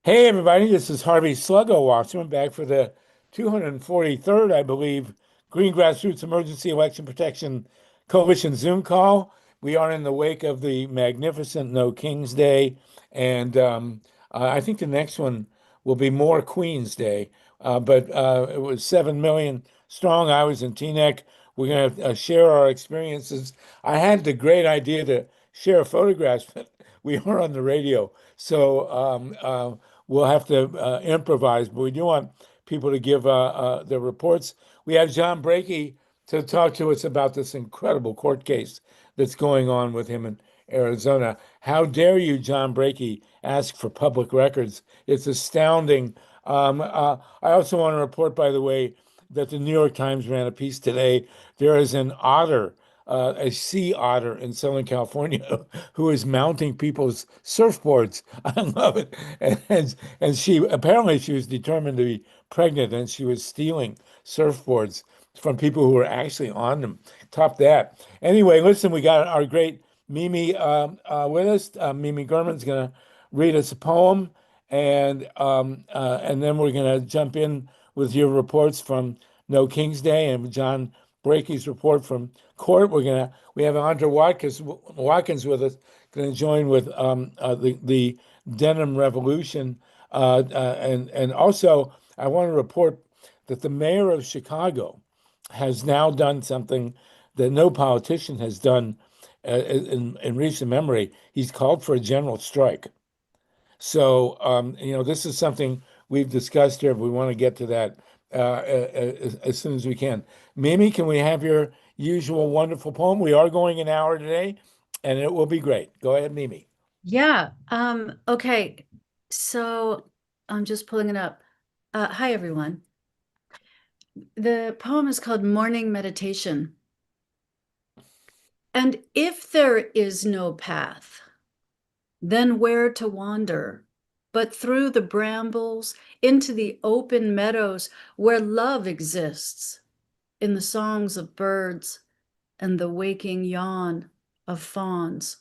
Hey everybody, this is Harvey Sluggo Wasserman back for the 243rd, I believe, Green Grassroots Emergency Election Protection Coalition Zoom call. We are in the wake of the magnificent No Kings Day, and I think the next one will be more Queens Day. But it was 7 million strong. I was in Teaneck. We're going to share our experiences. I had the great idea to share photographs, but we are on the radio. So we'll have to improvise, but we do want people to give their reports. We have John Brakey to talk to us about this incredible court case that's going on with him in Arizona. How dare you, John Brakey, ask for public records? It's astounding. I also want to report, by the way, that the New York Times ran a piece today. There is an otter, a sea otter in Southern California who is mounting people's surfboards. I love it. And she apparently she was determined to be pregnant and she was stealing surfboards from people who were actually on them. Top that. Anyway, listen, we got our great Mimi with us. Mimi German's going to read us a poem, and then we're going to jump in with your reports from No King's Day and John Brakey's report from court. We have Andra Watkins with us, going to join with the Denim Revolution, and also I want to report that the mayor of Chicago has now done something that no politician has done in recent memory. He's called for a general strike. So, this is something we've discussed here. We want to get to that as soon as we can. Mimi, can we have your usual wonderful poem? We are going an hour today, and it will be great. Go ahead, Mimi. Yeah. Okay. So I'm just pulling it up. Hi, everyone. The poem is called Morning Meditation. And if there is no path, then where to wander? But through the brambles, into the open meadows where love exists, in the songs of birds and the waking yawn of fawns.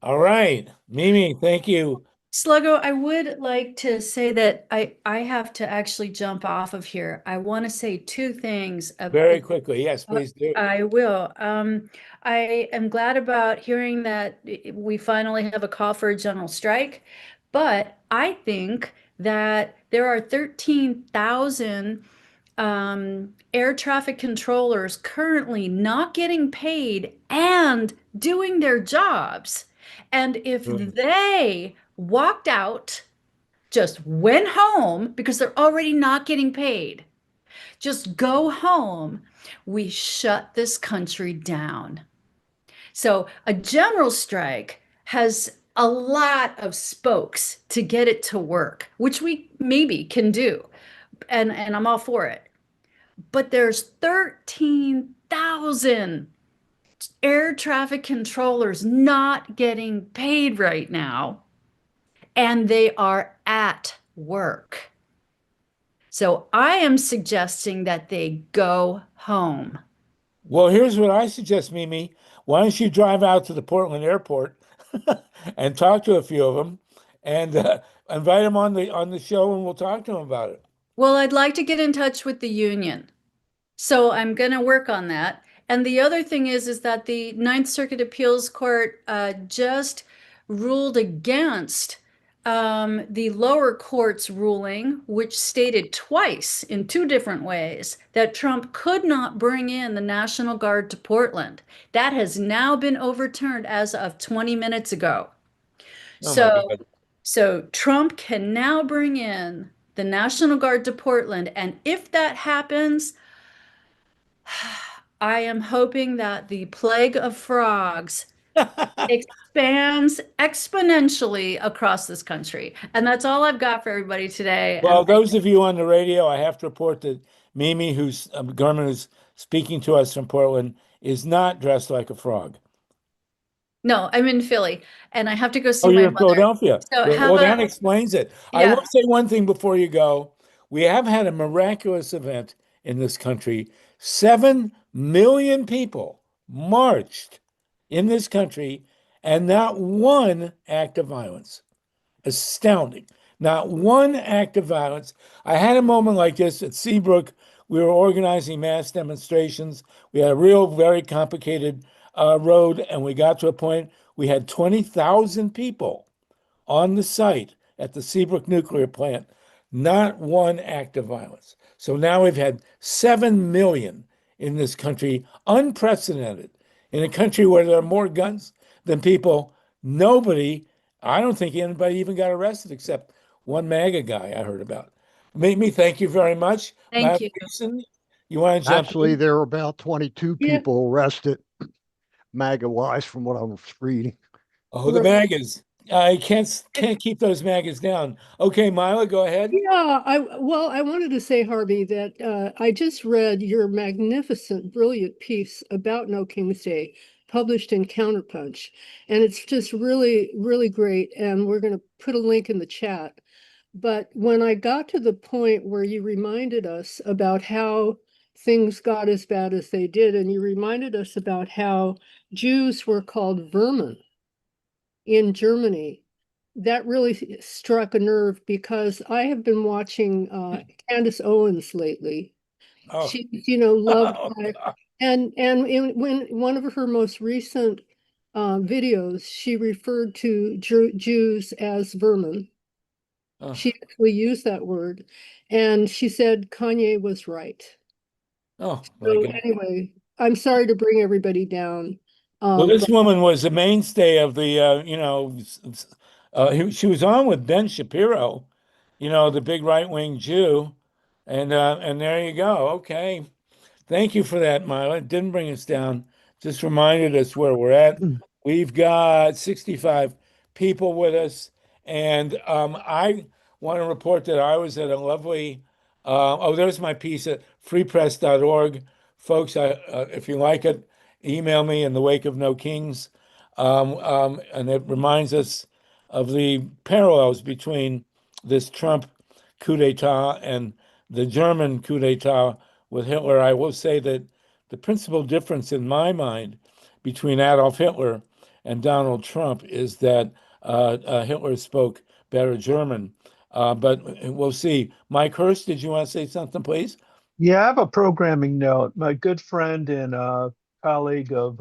All right, Mimi, thank you. Sluggo, I would like to say that I have to actually jump off of here. I want to say two things. Very quickly. Yes, Uh, please do. I will. I am glad about hearing that we finally have a call for a general strike, but I think that there are 13,000 air traffic controllers currently not getting paid and doing their jobs. And if Mm. they walked out, just went home because they're already not getting paid, just go home, we shut this country down. So a general strike has a lot of spokes to get it to work, which we maybe can do. And I'm all for it. But there's 13,000 air traffic controllers not getting paid right now, and they are at work. So I am suggesting that they go home. Well, here's what I suggest, Mimi. Why don't you drive out to the Portland airport and talk to a few of them and invite them on the show, and we'll talk to them about it. Well, I'd like to get in touch with the union. So I'm going to work on that. And the other thing is that the Ninth Circuit Appeals Court just ruled against the lower court's ruling, which stated twice in two different ways that Trump could not bring in the National Guard to Portland. That has now been overturned as of 20 minutes ago. Oh my So, God. so Trump can now bring in the National Guard to Portland. And if that happens, I am hoping that the plague of frogs expands exponentially across this country. And that's all I've got for everybody today. And Well, those of you on the radio, I have to report that Mimi, who's Garmin is speaking to us from Portland, is not dressed like a frog. no, I'm in Philly and I have to go Oh, see my you're in mother. Philadelphia. So Well, have well, that a, explains it. I will yeah. say one thing before you go. We have had a miraculous event in this country. 7 million people marched in this country, and not one act of violence. astounding. Not one act of violence. I had a moment like this at Seabrook. We were organizing mass demonstrations. We had a real, very complicated road, and we got to a point we had 20,000 people on the site at the Seabrook nuclear plant, not one act of violence. So now we've had 7 million in this country, unprecedented, in a country where there are more guns than people. Nobody, I don't think anybody even got arrested except one MAGA guy I heard about. Mimi, thank you very much. Thank you. Mason, you want to jump Actually, in? there were about 22 Yeah, people arrested, MAGA-wise, from what I was reading. Oh, the MAGAs. I can't keep those MAGAs down. Okay, Mila, go ahead. yeah. I wanted to say, Harvey, that I just read your magnificent, brilliant piece about No King's Day, published in Counterpunch, and it's just really, really great. And we're going to put a link in the chat. But when I got to the point where you reminded us about how things got as bad as they did, and you reminded us about how Jews were called vermin in Germany, that really struck a nerve because I have been watching Candace Owens lately. Oh, She's, loved oh, by, God. when one of her most recent videos, she referred to Jews as vermin. Oh, She actually used that word, and she said Kanye was right. oh, my So God. anyway, I'm sorry to bring everybody down. Well, this But woman was the mainstay of the, she was on with Ben Shapiro, the big right-wing Jew, and there you go. Okay, thank you for that, Mila. It didn't bring us down, just reminded us where we're at. We've got 65 people with us, and I want to report that I was at a lovely. There's my piece at freepress.org, folks. If you like it, email me in the wake of No Kings, and it reminds us of the parallels between this Trump coup d'état and the German coup d'état with Hitler. I will say that the principal difference in my mind between Adolf Hitler and Donald Trump is that Hitler spoke better German. But we'll see. Mike Hurst, did you want to say something, please? Yeah, I have a programming note. My good friend and colleague of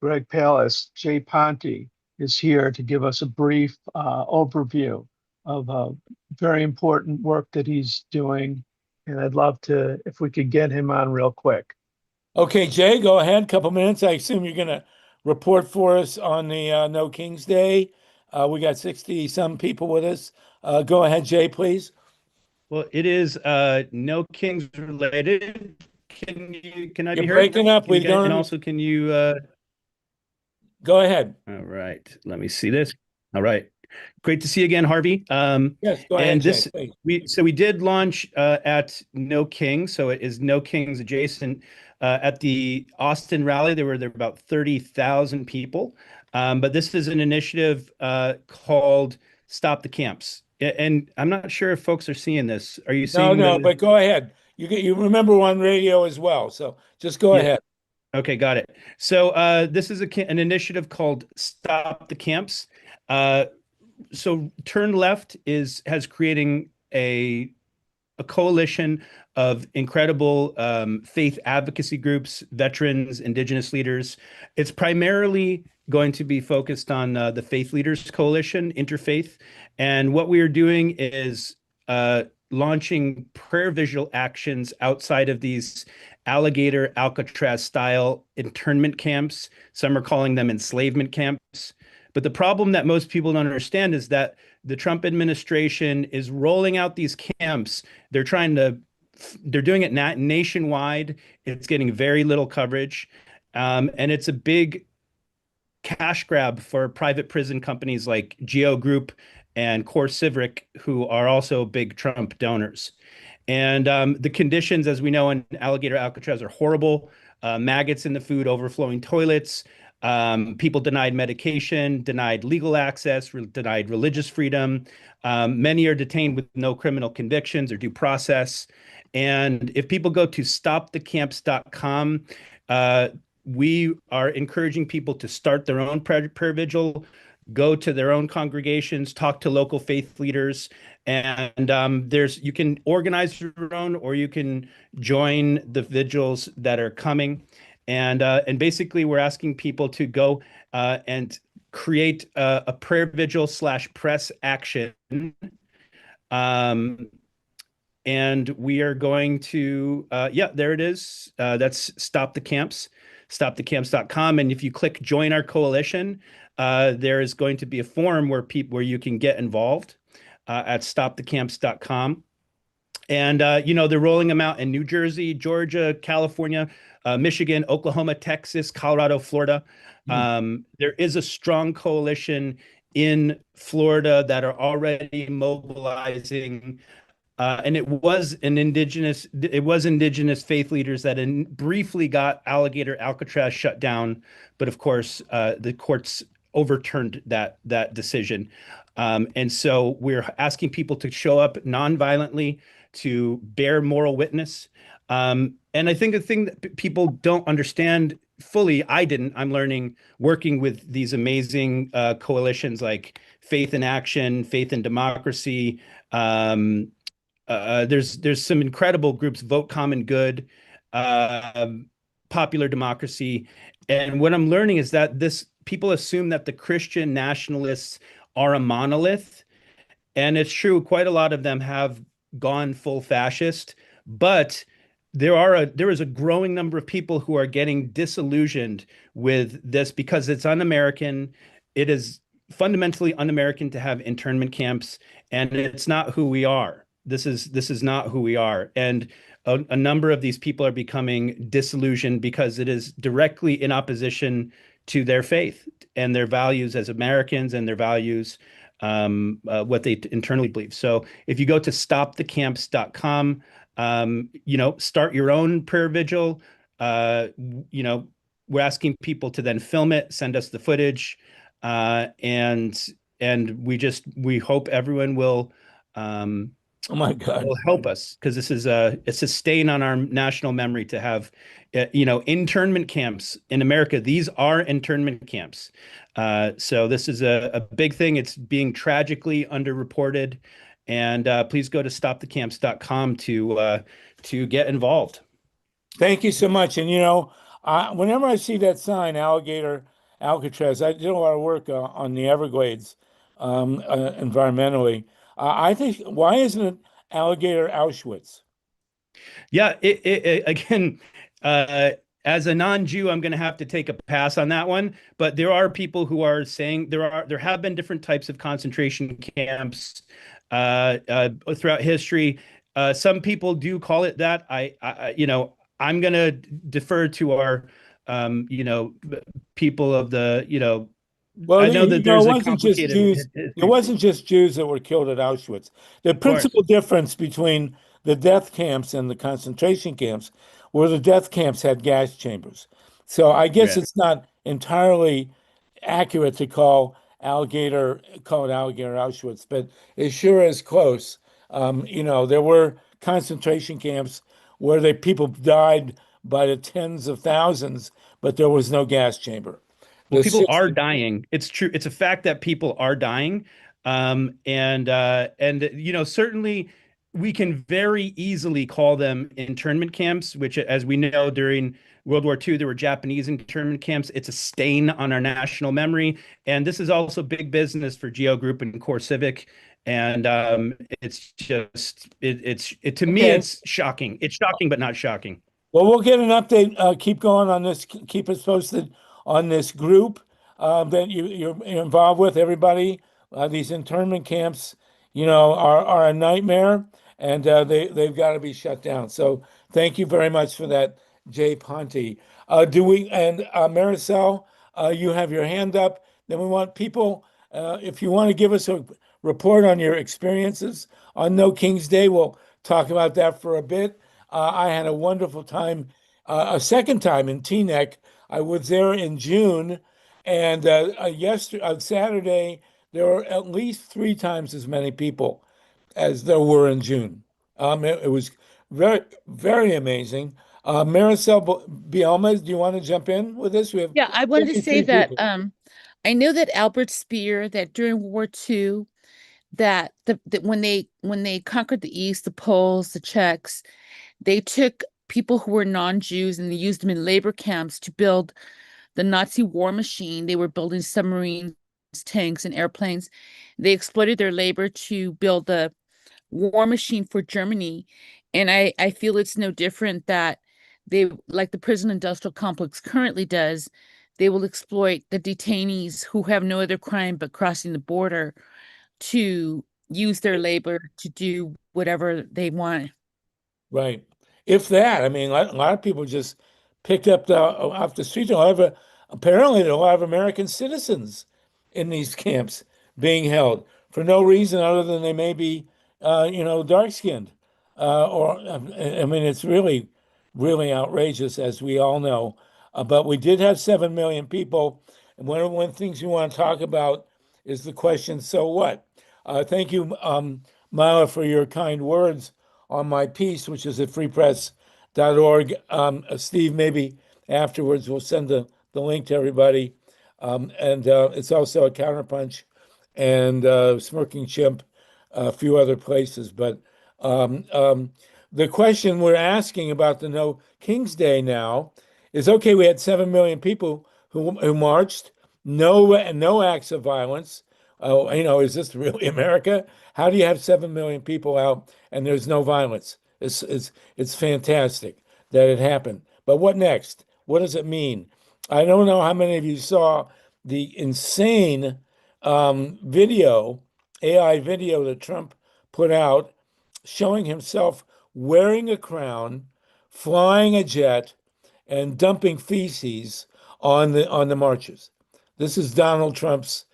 Greg Palast, Jay Ponti, is here to give us a brief overview of very important work that he's doing. And I'd love to, if we could get him on real quick. Okay, Jay, go ahead. Couple minutes. I assume you're going to report for us on the No Kings Day. We got 60 some people with us. Go ahead, Jay, please. Well, it is No Kings related. Can I You're be heard? breaking up. Can you We guys, and don't. also can you Go ahead. all right, let me see this. All right. Great to see you again, Harvey. Yes, go ahead, And Jay, this please. we did launch at No Kings, so it is No Kings adjacent. At the Austin rally, there were about 30,000 people. But this is an initiative called Stop the Camps. And I'm not sure if folks are seeing this. Are you No, seeing no, the? but go ahead. You remember we're on radio as well, so just go Yeah. ahead. Okay, got it. So this is an initiative called Stop the Camps. So Turn Left has creating a coalition of incredible faith advocacy groups, veterans, indigenous leaders. It's primarily going to be focused on the Faith Leaders Coalition, Interfaith. And what we are doing is launching prayer visual actions outside of these Alligator Alcatraz style internment camps. Some are calling them enslavement camps. But the problem that most people don't understand is that the Trump administration is rolling out these camps. They're doing it nationwide. It's getting very little coverage. And it's a big cash grab for private prison companies like Geo Group and Core Civic, who are also big Trump donors. And the conditions, as we know, in Alligator Alcatraz are horrible. Maggots in the food, overflowing toilets, people denied medication, denied legal access, denied religious freedom. Many are detained with no criminal convictions or due process. And if people go to stopthecamps.com, we are encouraging people to start their own prayer vigil. go to their own congregations, talk to local faith leaders, and you can organize your own, or you can join the vigils that are coming. And basically, we're asking people to go and create a prayer vigil / press action. And we are going to, yeah, there it is. That's Stop the Camps, stopthecamps.com. And if you click join our coalition, there is going to be a form where you can get involved at stopthecamps.com. And, they're rolling them out in New Jersey, Georgia, California, Michigan, Oklahoma, Texas, Colorado, Florida. There is a strong coalition in Florida that are already mobilizing. And it was indigenous faith leaders that briefly got Alligator Alcatraz shut down. But of course, the courts overturned that decision. And so we're asking people to show up nonviolently, to bear moral witness. And I think the thing that people don't understand fully, I'm learning working with these amazing coalitions like Faith in Action, Faith in Democracy. There's some incredible groups, Vote Common Good, Popular Democracy. And what I'm learning is that people assume that the Christian nationalists are a monolith. And it's true, quite a lot of them have gone full fascist, but there is a growing number of people who are getting disillusioned with this because it's un-American. It is fundamentally un-American to have internment camps, and it's not who we are. This is not who we are. And a number of these people are becoming disillusioned because it is directly in opposition to their faith and their values as Americans and their values, what they internally believe. So if you go to stopthecamps.com, start your own prayer vigil. We're asking people to then film it, send us the footage, and we hope everyone will, Oh my God, will help us, because it's a stain on our national memory to have, internment camps in America. These are internment camps. So this is a big thing. It's being tragically underreported. And please go to stopthecamps.com to get involved. thank you so much. And whenever I see that sign, Alligator Alcatraz, I did a lot of work on the Everglades environmentally. I think, why isn't it Alligator Auschwitz? Yeah, again, as a non-Jew, I'm going to have to take a pass on that one. But there are people who are saying there have been different types of concentration camps throughout history. Some people do call it that. I'm going to defer to our, people of the, Well, I know that there's a complicated it wasn't just Jews that were killed at Auschwitz. The principal difference between the death camps and the concentration camps were the death camps had gas chambers. So I guess it's not entirely accurate to call it Alligator Auschwitz, but it sure is close. There were concentration camps where people died by the tens of thousands, but there was no gas chamber. Well, people are dying. It's true. It's a fact that people are dying. Certainly we can very easily call them internment camps, which, as we know, during World War II, there were Japanese internment camps. It's a stain on our national memory. And this is also big business for Geo Group and Core Civic. And it's just, to me, it's shocking. It's shocking, but not shocking. Well, we'll get an update. Keep going on this. Keep us posted on this group that you're involved with. Everybody, these internment camps, are a nightmare, and they've got to be shut down. So thank you very much for that, Jay Ponti. Marisol, you have your hand up. Then we want people, if you want to give us a report on your experiences on NoKings Day, we'll talk about that for a bit. I had a wonderful time, a second time in Teaneck. I was there in June, and Saturday, there were at least 3 times as many people as there were in June. It was very, very amazing. Marisol Bielman, do you want to jump in with this? Yeah, I wanted to say that I know that Albert Speer, that during World War II, that when they conquered the East, the Poles, the Czechs, they took people who were non-Jews and they used them in labor camps to build the Nazi war machine. They were building submarines, tanks, and airplanes. They exploited their labor to build the war machine for Germany. And I feel it's no different that they, like the prison industrial complex currently does, they will exploit the detainees who have no other crime but crossing the border to use their labor to do whatever they want. Right. If that, I mean, a lot of people just picked up off the street. Apparently, there are a lot of American citizens in these camps being held for no reason other than they may be, dark skinned. I mean, it's really, really outrageous, as we all know. But we did have 7 million people. And one of the things we want to talk about is the question, so what? Thank you, Mala, for your kind words on my piece, which is at freepress.org. Steve, maybe afterwards we'll send the link to everybody. And it's also a Counterpunch and Smirking Chimp, a few other places. But the question we're asking about the No King's Day now is, okay, we had 7 million people who marched, no acts of violence. Is this really America? How do you have 7 million people out and there's no violence? It's fantastic that it happened. But what next? What does it mean? I don't know how many of you saw the insane video, AI video that Trump put out showing himself wearing a crown, flying a jet, and dumping feces on the marches. This is Donald Trump's,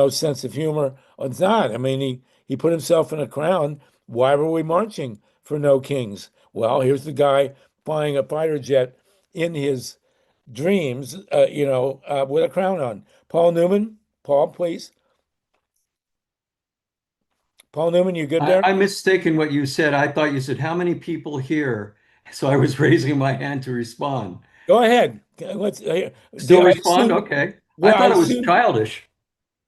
sense of humor. It's not. I mean, he put himself in a crown. Why were we marching for no kings? Well, here's the guy flying a fighter jet in his dreams, with a crown on. Paul Newman, Paul, please. Paul Newman, you good there? I'm mistaken what you said. I thought you said, how many people here? So I was raising my hand to respond. Go ahead. Let's Still respond? Okay. Well, I thought it was childish.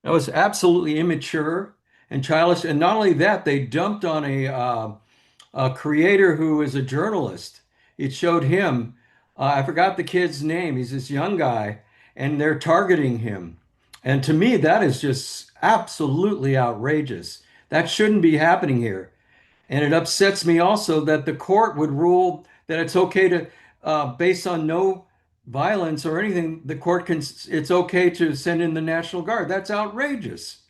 That was absolutely immature and childish. And not only that, they dumped on a creator who is a journalist. It showed him. I forgot the kid's name. He's this young guy, and they're targeting him. And to me, that is just absolutely outrageous. That shouldn't be happening here. And it upsets me also that the court would rule that it's okay to, based on no violence or anything, the court can, it's okay to send in the National Guard. That's outrageous.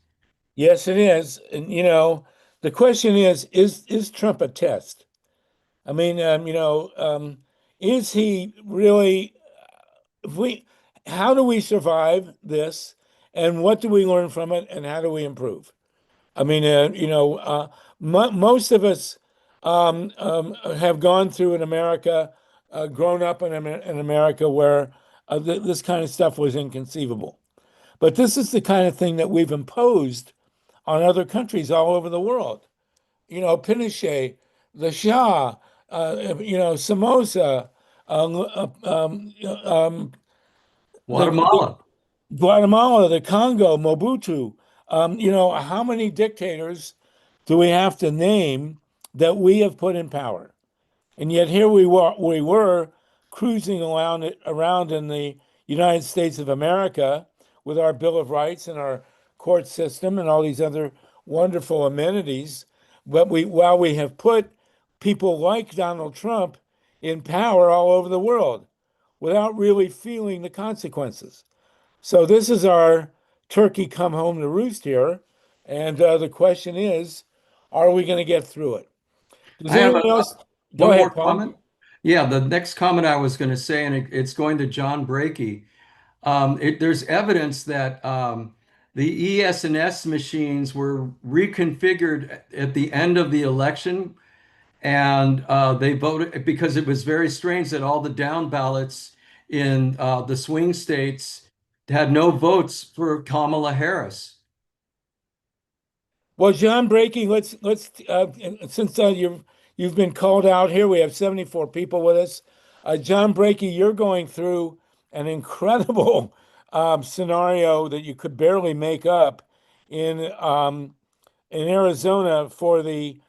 Yes, it is. And, the question is Trump a test? I mean, is he really, how do we survive this? And what do we learn from it? And how do we improve? I mean, most of us have gone through in America, grown up in America where this kind of stuff was inconceivable. But this is the kind of thing that we've imposed on other countries all over the world. Pinochet, the Shah, Somoza, Guatemala. Guatemala, the Congo, Mobutu. How many dictators do we have to name that we have put in power? And yet here we were cruising around in the United States of America with our Bill of Rights and our court system and all these other wonderful amenities. But while we have put people like Donald Trump in power all over the world without really feeling the consequences. So this is our turkey come home to roost here. And the question is, are we going to get through it? Does anyone else? Go ahead, Paul. Comment? Yeah, the next comment I was going to say, and it's going to John Brakey. There's evidence that the ES&S machines were reconfigured at the end of the election, and they voted because it was very strange that all the down ballots in the swing states had no votes for Kamala Harris. Well, John Brakey, let's since you've been called out here, we have 74 people with us. John Brakey, you're going through an incredible scenario that you could barely make up in Arizona for the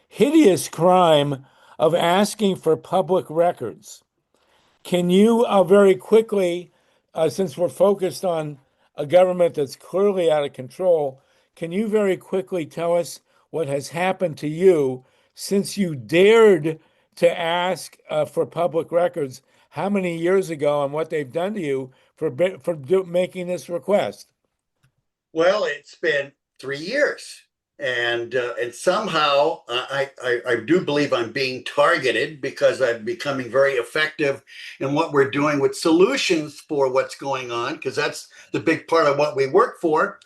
hideous crime of asking for public records. Can you very quickly, since we're focused on a government that's clearly out of control, can you very quickly tell us what has happened to you since you dared to ask for public records? How many years ago, and what they've done to you for making this request? Well, it's been 3 years, and somehow I do believe I'm being targeted because I'm becoming very effective in what we're doing with solutions for what's going on, because that's the big part of what we work for.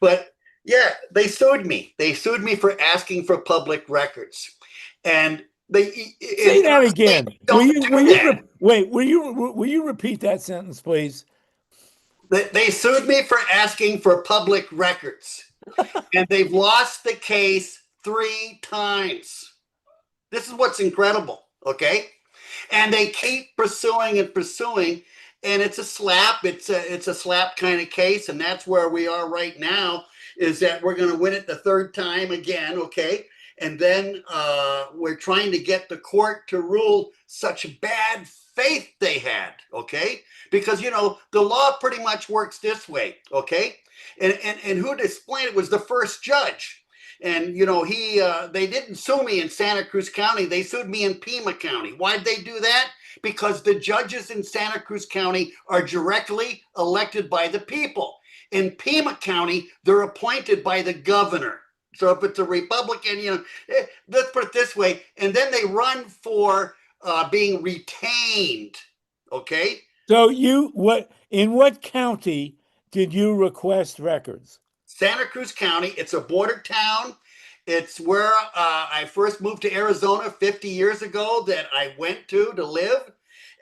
But yeah, they sued me. They sued me for asking for public records, and they say that again. Will you repeat that sentence, please? They sued me for asking for public records, and they've lost the case 3 times. This is what's incredible, okay? And they keep pursuing and pursuing, and it's a slap. It's a slap kind of case, and that's where we are right now, is that we're going to win it the 3rd time again, okay? And then we're trying to get the court to rule such bad faith they had, okay? Because, you know, the law pretty much works this way, okay? And who explained it was the first judge. And, you know, they didn't sue me in Santa Cruz County. They sued me in Pima County. Why'd they do that? Because the judges in Santa Cruz County are directly elected by the people. In Pima County, they're appointed by the governor. So if it's a Republican, you know, let's put it this way. And then they run for being retained, okay? So in what county did you request records? Santa Cruz County. It's a border town. It's where I first moved to Arizona 50 years ago that I went to live.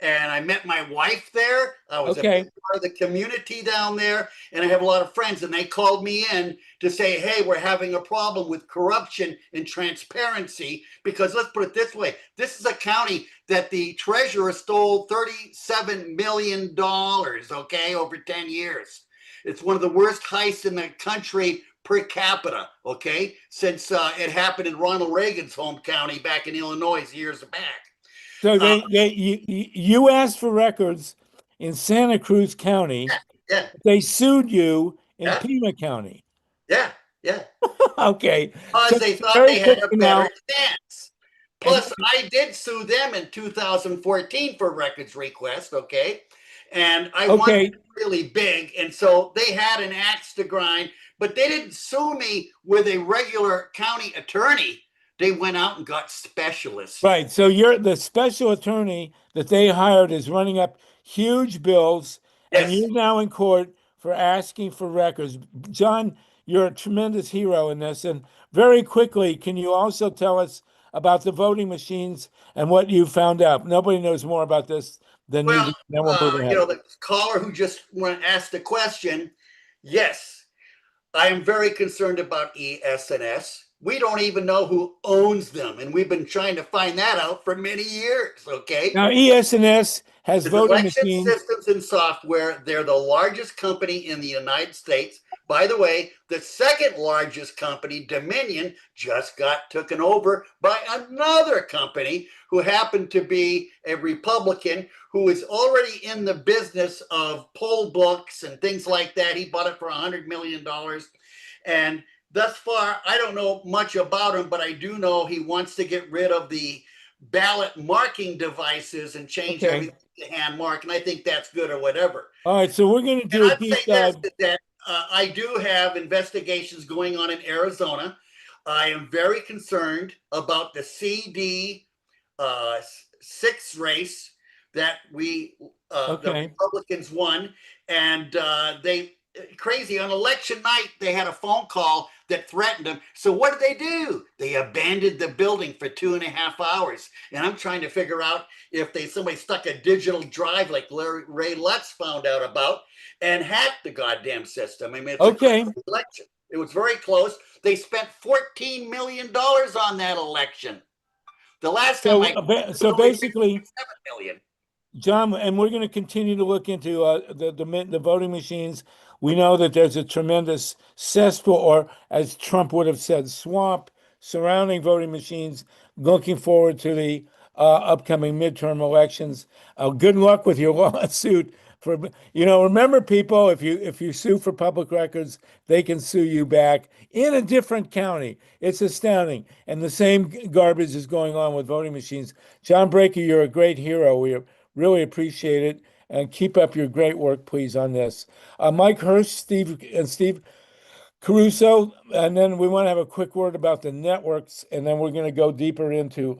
And I met my wife there. I was a big part of the community down there. And I have a lot of friends. And they called me in to say, hey, we're having a problem with corruption and transparency. Because let's put it this way. This is a county that the treasurer stole $37 million, okay, over 10 years. It's one of the worst heists in the country per capita, okay, since it happened in Ronald Reagan's home county back in Illinois years back. So you asked for records in Santa Cruz County. Yeah. They sued you in Pima County. Yeah. Okay. Because So they thought they had a better now. chance. Plus, I did sue them in 2014 for records request, okay? And I won really big. And so they had an axe to grind, but they didn't sue me with a regular county attorney. They went out and got specialists. Right. So you're the special attorney that they hired is running up huge bills, and you're now in court for asking for records. John, you're a tremendous hero in this. And very quickly, can you also tell us about the voting machines and what you found out? Nobody knows more about this than you. You know, the caller who just asked the question, yes, I am very concerned about ES&S. We don't even know who owns them, and we've been trying to find that out for many years, okay? Now, ES&S has voting machines. Systems and Software. They're the largest company in the United States. By the way, the 2nd largest company, Dominion, just got taken over by another company who happened to be a Republican who is already in the business of poll books and things like that. He bought it for $100 million. And thus far, I don't know much about him, but I do know he wants to get rid of the ballot marking devices and change everything to hand mark. And I think that's good or whatever. All right, so we're going to do a deep dive. I do have investigations going on in Arizona. I am very concerned about the CD 6 race that the Republicans won. And crazy, on election night, they had a phone call that threatened them. So what did they do? They abandoned the building for 2.5 hours. And I'm trying to figure out if somebody stuck a digital drive like Ray Lutz found out about and hacked the goddamn system. I mean, it's a election. It was very close. They spent $14 million on that election. The last time so basically, 7 million. John, and we're going to continue to look into the voting machines. We know that there's a tremendous cesspool, or as Trump would have said, swamp surrounding voting machines. Looking forward to the upcoming midterm elections. Good luck with your lawsuit. For remember, people, if you sue for public records, they can sue you back in a different county. It's astounding, and the same garbage is going on with voting machines. John Brakey, you're a great hero. We really appreciate it, and keep up your great work, please, on this. Mike Hirsch, Steve Caruso, and then we want to have a quick word about the networks, and then we're going to go deeper into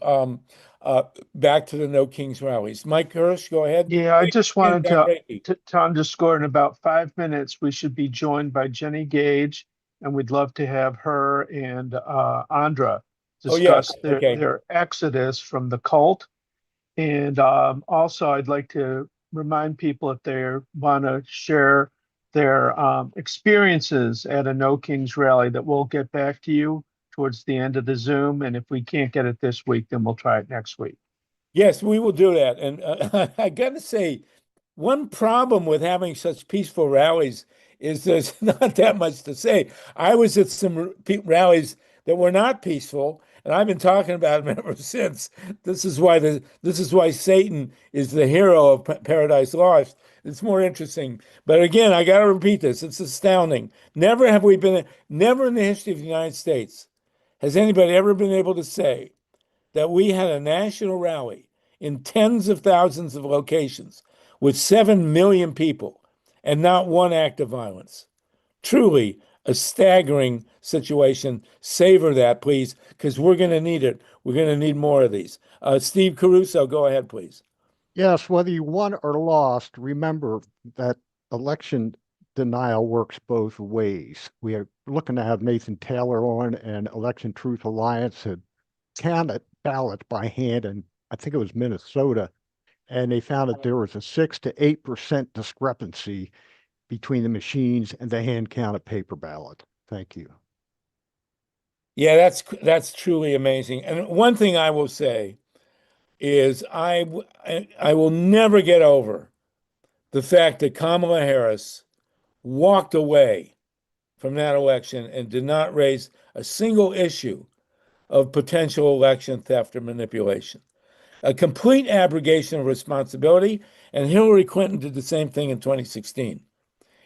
back to the NoKings rallies. Mike Hirsch, go ahead. Yeah, I just wanted John Brakey. to underscore in about 5 minutes, we should be joined by Jenny Gage, and we'd love to have her and Andra Oh, yeah. discuss Okay. their exodus from the cult. And also, I'd like to remind people if they want to share their experiences at a NoKings rally, that we'll get back to you towards the end of the Zoom. And if we can't get it this week, then we'll try it next week. Yes, we will do that. And I got to say, one problem with having such peaceful rallies is there's not that much to say. I was at some rallies that were not peaceful, and I've been talking about them ever since. This is why Satan is the hero of Paradise Lost. It's more interesting. But again, I got to repeat this. It's astounding. Never in the history of the United States has anybody ever been able to say that we had a national rally in tens of thousands of locations with 7 million people and not one act of violence. Truly a staggering situation. Savor that, please, because we're going to need it. We're going to need more of these. Steve Caruso, go ahead, please. Yes, whether you won or lost, remember that election denial works both ways. We are looking to have Nathan Taylor on, and Election Truth Alliance had counted ballots by hand, and I think it was Minnesota, and they found that there was a 6 to 8% discrepancy between the machines and the hand counted paper ballot. Thank you. Yeah, that's truly amazing. And one thing I will say is I will never get over the fact that Kamala Harris walked away from that election and did not raise a single issue of potential election theft or manipulation. A complete abrogation of responsibility, and Hillary Clinton did the same thing in 2016.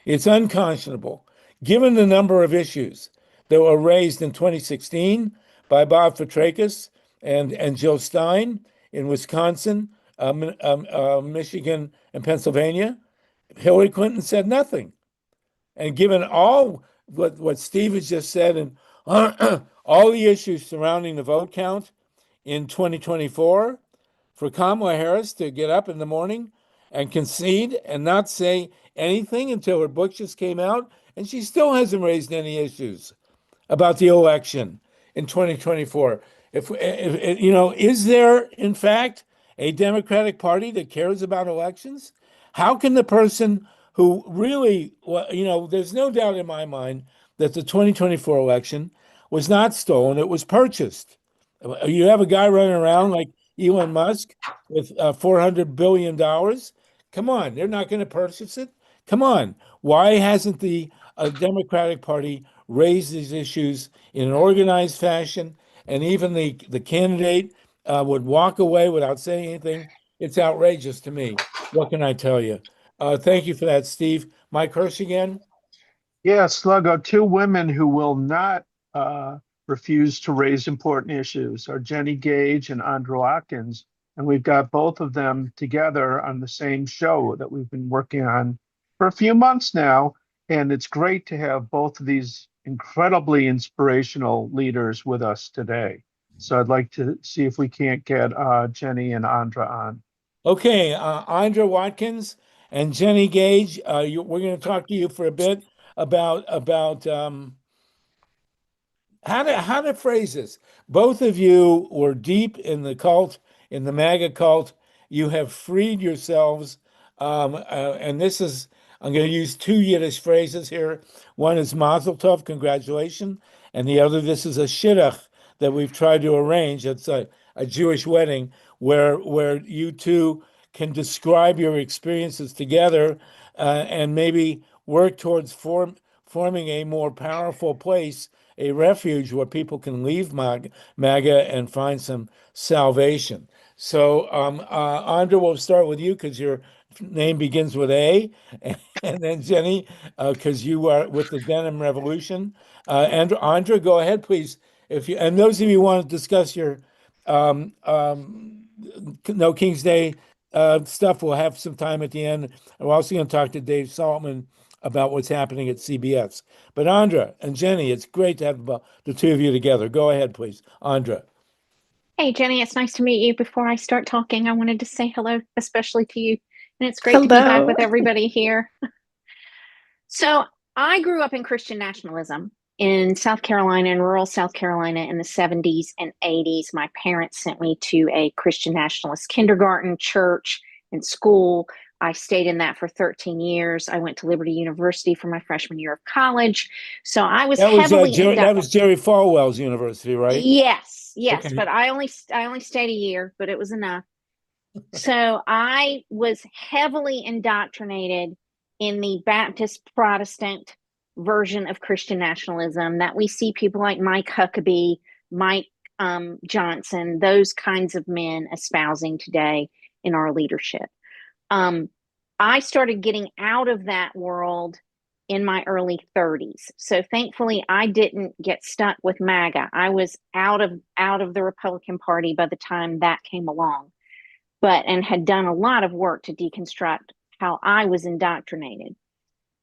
It's unconscionable, given the number of issues that were raised in 2016 by Bob Fitrakis and Jill Stein in Wisconsin, Michigan, and Pennsylvania. Hillary Clinton said nothing. And given all what Steve has just said and all the issues surrounding the vote count in 2024, for Kamala Harris to get up in the morning and concede and not say anything until her book just came out, and she still hasn't raised any issues about the election in 2024. If is there in fact a Democratic Party that cares about elections? How can the person who really, there's no doubt in my mind that the 2024 election was not stolen, it was purchased. You have a guy running around like Elon Musk with $400 billion. Come on, they're not going to purchase it. Come on. Why hasn't the Democratic Party raised these issues in an organized fashion? And even the candidate would walk away without saying anything. It's outrageous to me. What can I tell you? Thank you for that, Steve. Mike Hirsch again. Yeah, Sluggo, two women who will not refuse to raise important issues are Jenny Gage and Andrew Atkins. And we've got both of them together on the same show that we've been working on for a few months now. And it's great to have both of these incredibly inspirational leaders with us today. So I'd like to see if we can't get Jenny and Andra on. Okay, Andra Watkins and Jenny Gage, we're going to talk to you for a bit about how to phrase this. Both of you were deep in the cult, in the MAGA cult. You have freed yourselves, and this is, I'm going to use two Yiddish phrases here. One is Mazel Tov, congratulations, and the other, this is a shidduch that we've tried to arrange. It's a Jewish wedding where you two can describe your experiences together and maybe work towards forming a more powerful place, a refuge where people can leave MAGA and find some salvation. So, Andra, we'll start with you because your name begins with A, and then Jenny, because you are with the Denim Revolution. And Andra, go ahead, please. If you and those of you who want to discuss your No King's Day stuff, we'll have some time at the end. We're also going to talk to Dave Saltman about what's happening at CBS. But Andra and Jenny, it's great to have the two of you together. Go ahead, please, Andra. Hey, Jenny, it's nice to meet you. Before I start talking, I wanted to say hello, especially to you. And it's great to be back with everybody here. So I grew up in Christian nationalism in South Carolina, in rural South Carolina in the 70s and 80s. My parents sent me to a Christian nationalist kindergarten, church, and school. I stayed in that for 13 years. I went to Liberty University for my freshman year of college. So I was heavily that was Jerry Falwell's university, right? Yes, Okay. but I only stayed a year, but it was enough. So I was heavily indoctrinated in the Baptist Protestant version of Christian nationalism that we see people like Mike Huckabee, Mike Johnson, those kinds of men espousing today in our leadership. I started getting out of that world in my early 30s. So thankfully I didn't get stuck with MAGA. I was out of the Republican Party by the time that came along, and had done a lot of work to deconstruct how I was indoctrinated.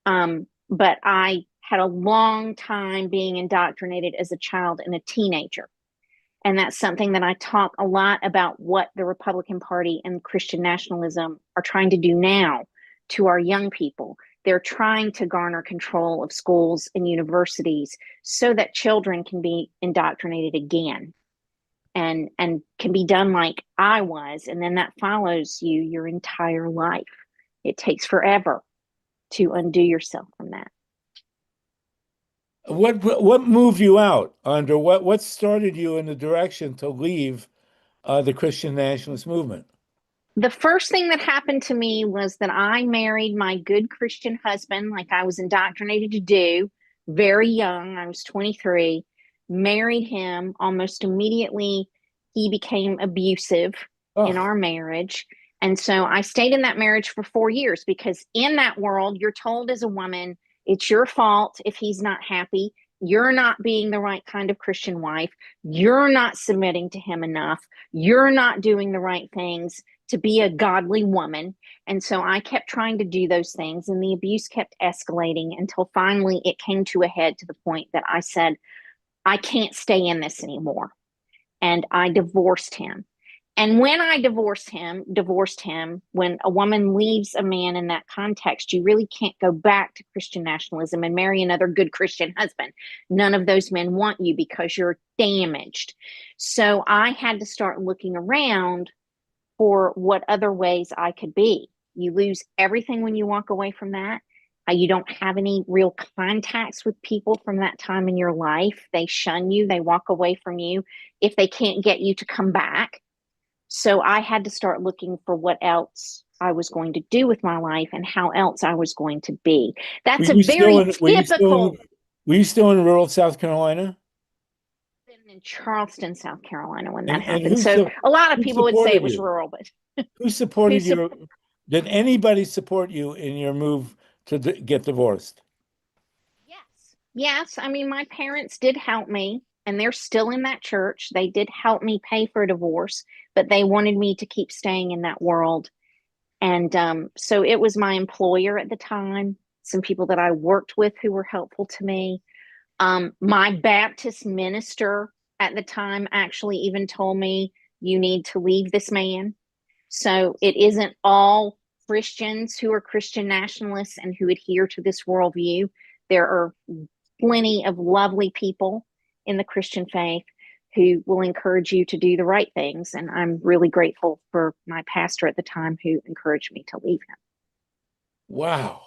But I had a long time being indoctrinated as a child and a teenager. And that's something that I talk a lot about, what the Republican Party and Christian nationalism are trying to do now to our young people. They're trying to garner control of schools and universities so that children can be indoctrinated again and can be done like I was. And then that follows you your entire life. It takes forever to undo yourself from that. What moved you out, Andra? What started you in the direction to leave the Christian nationalist movement? The first thing that happened to me was that I married my good Christian husband, like I was indoctrinated to do, very young. I was 23, married him. Almost immediately, he became abusive in our marriage. And so I stayed in that marriage for 4 years, because in that world, you're told as a woman, it's your fault if he's not happy. You're not being the right kind of Christian wife. You're not submitting to him enough. You're not doing the right things to be a godly woman. And so I kept trying to do those things, and the abuse kept escalating until finally it came to a head to the point that I said, I can't stay in this anymore. And I divorced him. And when I divorced him, when a woman leaves a man in that context, you really can't go back to Christian nationalism and marry another good Christian husband. None of those men want you because you're damaged. So I had to start looking around for what other ways I could be. You lose everything when you walk away from that. You don't have any real contacts with people from that time in your life. They shun you. They walk away from you if they can't get you to come back. So I had to start looking for what else I was going to do with my life and how else I was going to be. That's a very typical. Were you still in rural South Carolina? In Charleston, South Carolina, when that happened. So a lot of people would say it was rural, but who supported you? Did anybody support you in your move to get divorced? Yes. I mean, my parents did help me, and they're still in that church. They did help me pay for a divorce, but they wanted me to keep staying in that world. And so it was my employer at the time, some people that I worked with who were helpful to me. My Baptist minister at the time actually even told me, you need to leave this man. So it isn't all Christians who are Christian nationalists and who adhere to this worldview. There are plenty of lovely people in the Christian faith who will encourage you to do the right things. And I'm really grateful for my pastor at the time who encouraged me to leave him. Wow.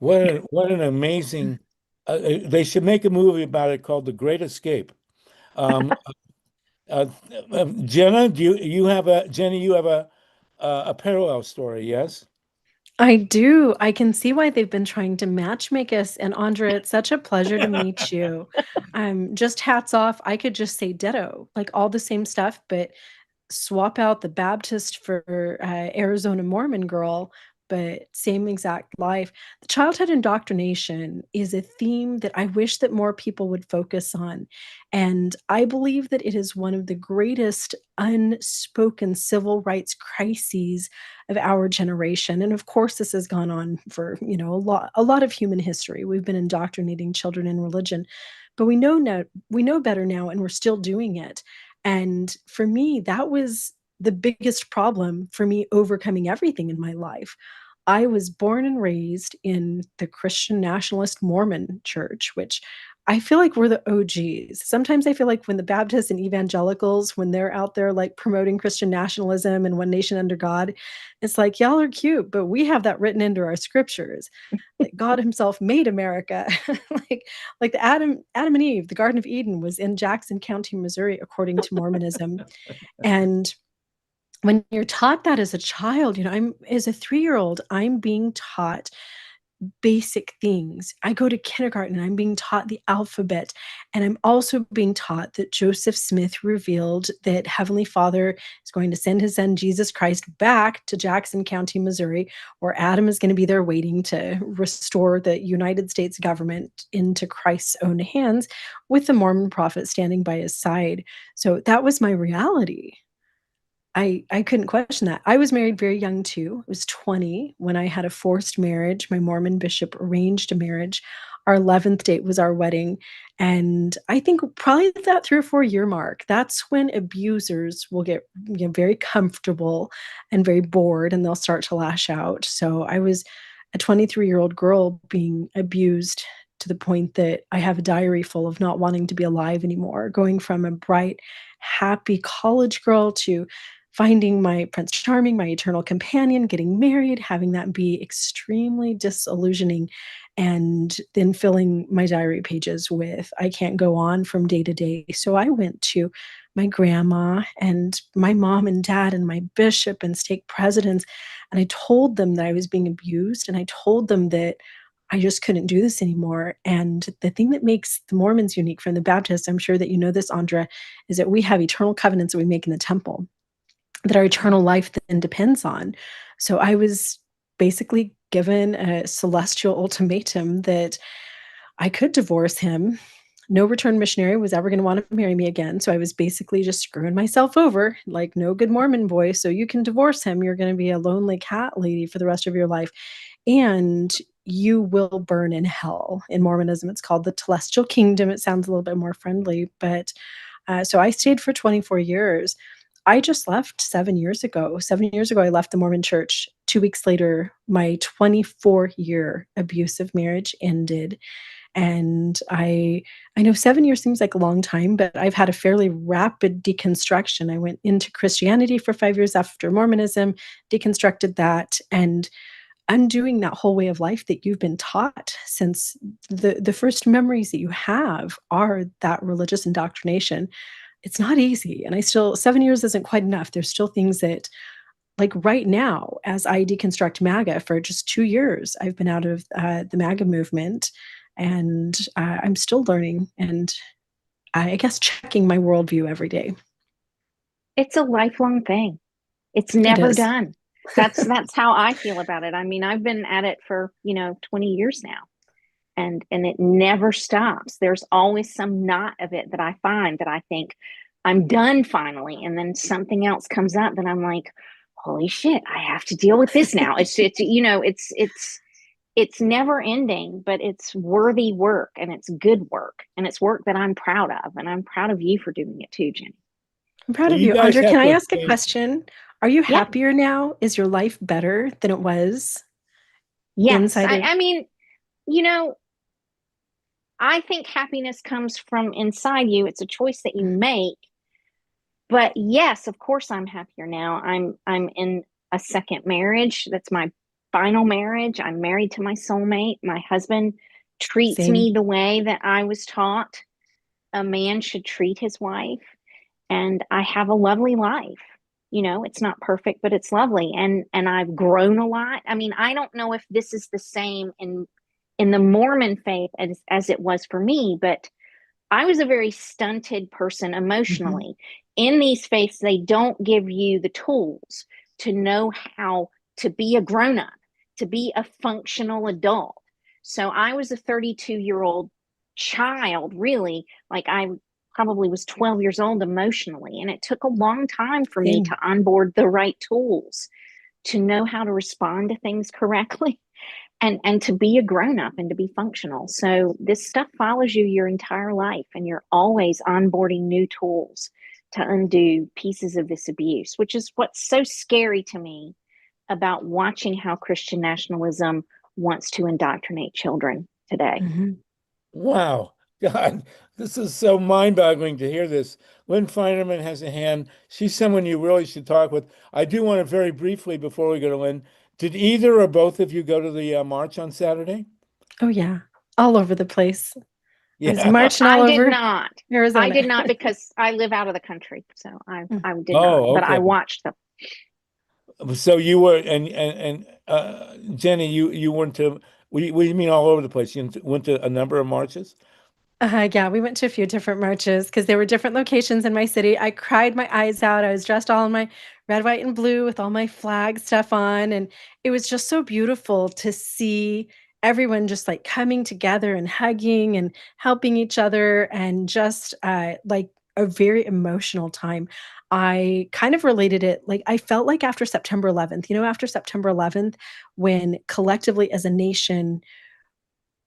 What an amazing, they should make a movie about it called The Great Escape. Jenna, Jenny, you have a parallel story, yes? I do. I can see why they've been trying to matchmake us. And Andrea, it's such a pleasure to meet you. Just hats off. I could just say ditto, like all the same stuff, but swap out the Baptist for Arizona Mormon girl, but same exact life. The childhood indoctrination is a theme that I wish that more people would focus on. And I believe that it is one of the greatest unspoken civil rights crises of our generation. And of course, this has gone on for, a lot of human history. We've been indoctrinating children in religion, but we know better now, and we're still doing it. And for me, that was the biggest problem for me overcoming everything in my life. I was born and raised in the Christian Nationalist Mormon Church, which I feel like we're the OGs. Sometimes I feel like when the Baptists and evangelicals, when they're out there like promoting Christian nationalism and one nation under God, it's like, y'all are cute, but we have that written into our scriptures. That God himself made America. like the Adam and Eve, the Garden of Eden was in Jackson County, Missouri, according to Mormonism. And when you're taught that as a child, as a 3-year-old, I'm being taught basic things. I go to kindergarten and I'm being taught the alphabet. And I'm also being taught that Joseph Smith revealed that Heavenly Father is going to send his son, Jesus Christ, back to Jackson County, Missouri, where Adam is going to be there waiting to restore the United States government into Christ's own hands, with the Mormon prophet standing by his side. So that was my reality. I couldn't question that. I was married very young too. I was 20 when I had a forced marriage. My Mormon bishop arranged a marriage. Our 11th date was our wedding. And I think probably that 3 or 4 year mark, that's when abusers will get very comfortable and very bored, and they'll start to lash out. So I was a 23-year-old girl being abused to the point that I have a diary full of not wanting to be alive anymore, going from a bright, happy college girl to finding my Prince Charming, my eternal companion, getting married, having that be extremely disillusioning, and then filling my diary pages with, I can't go on from day to day. So I went to my grandma and my mom and dad and my bishop and stake presidents, and I told them that I was being abused, and I told them that I just couldn't do this anymore. And the thing that makes the Mormons unique from the Baptists, I'm sure that you know this, Andra, is that we have eternal covenants that we make in the temple that our eternal life then depends on. So I was basically given a celestial ultimatum that I could divorce him. No return missionary was ever going to want to marry me again. So I was basically just screwing myself over, like no good Mormon boy. So you can divorce him. You're going to be a lonely cat lady for the rest of your life. And you will burn in hell. In Mormonism, it's called the Celestial Kingdom. It sounds a little bit more friendly. But so I stayed for 24 years. I just left 7 years ago. 7 years ago, I left the Mormon church. 2 weeks later, my 24-year abusive marriage ended. And I know 7 years seems like a long time, but I've had a fairly rapid deconstruction. I went into Christianity for 5 years after Mormonism, deconstructed that, and undoing that whole way of life that you've been taught since the first memories that you have are that religious indoctrination. It's not easy. And 7 years isn't quite enough. There's still things that, like right now, as I deconstruct MAGA for just 2 years, I've been out of the MAGA movement, and I'm still learning and I guess checking my worldview every day. It's a lifelong thing. It's never done. That's how I feel about it. I mean, I've been at it for, 20 years now. And it never stops. There's always some knot of it that I find that I think I'm done finally. And then something else comes up that I'm like, holy shit, I have to deal with this now. It's never ending, but it's worthy work, and it's good work, and it's work that I'm proud of. And I'm proud of you for doing it too, Jenny. I'm proud of you. Andra, can I ask a question? Are you happier now? Is your life better than it was? Yes. I mean, I think happiness comes from inside you. It's a choice that you make. But yes, of course I'm happier now. I'm in a second marriage. That's my final marriage. I'm married to my soulmate. My husband treats me the way that I was taught a man should treat his wife. And I have a lovely life. You know, it's not perfect, but it's lovely. And I've grown a lot. I mean, I don't know if this is the same in the Mormon faith as it was for me, but I was a very stunted person emotionally. In these faiths, they don't give you the tools to know how to be a grown up, to be a functional adult. So I was a 32-year-old child, really. Like, I probably was 12 years old emotionally. And it took a long time for me to onboard the right tools to know how to respond to things correctly and to be a grown up and to be functional. So this stuff follows you your entire life, and you're always onboarding new tools to undo pieces of this abuse, which is what's so scary to me about watching how Christian nationalism wants to indoctrinate children today. Wow. God, this is so mind-boggling to hear this. Lynn Feinerman has a hand. She's someone you really should talk with. I do want to very briefly, before we go to Lynn, did either or both of you go to the march on Saturday? Oh yeah, all over the place. I was Yeah. marching all I did over not. Arizona. I did not, because I live out of the country, so I did Oh, not. But I okay. watched them. So you were, and Jenny, you went to, what do you mean all over the place? You went to a number of marches? Yeah, we went to a few different marches because there were different locations in my city. I cried my eyes out. I was dressed all in my red, white, and blue with all my flag stuff on. And it was just so beautiful to see everyone just like coming together and hugging and helping each other, and just like a very emotional time. I kind of related it, like, I felt like after September 11th, after September 11th, when collectively as a nation,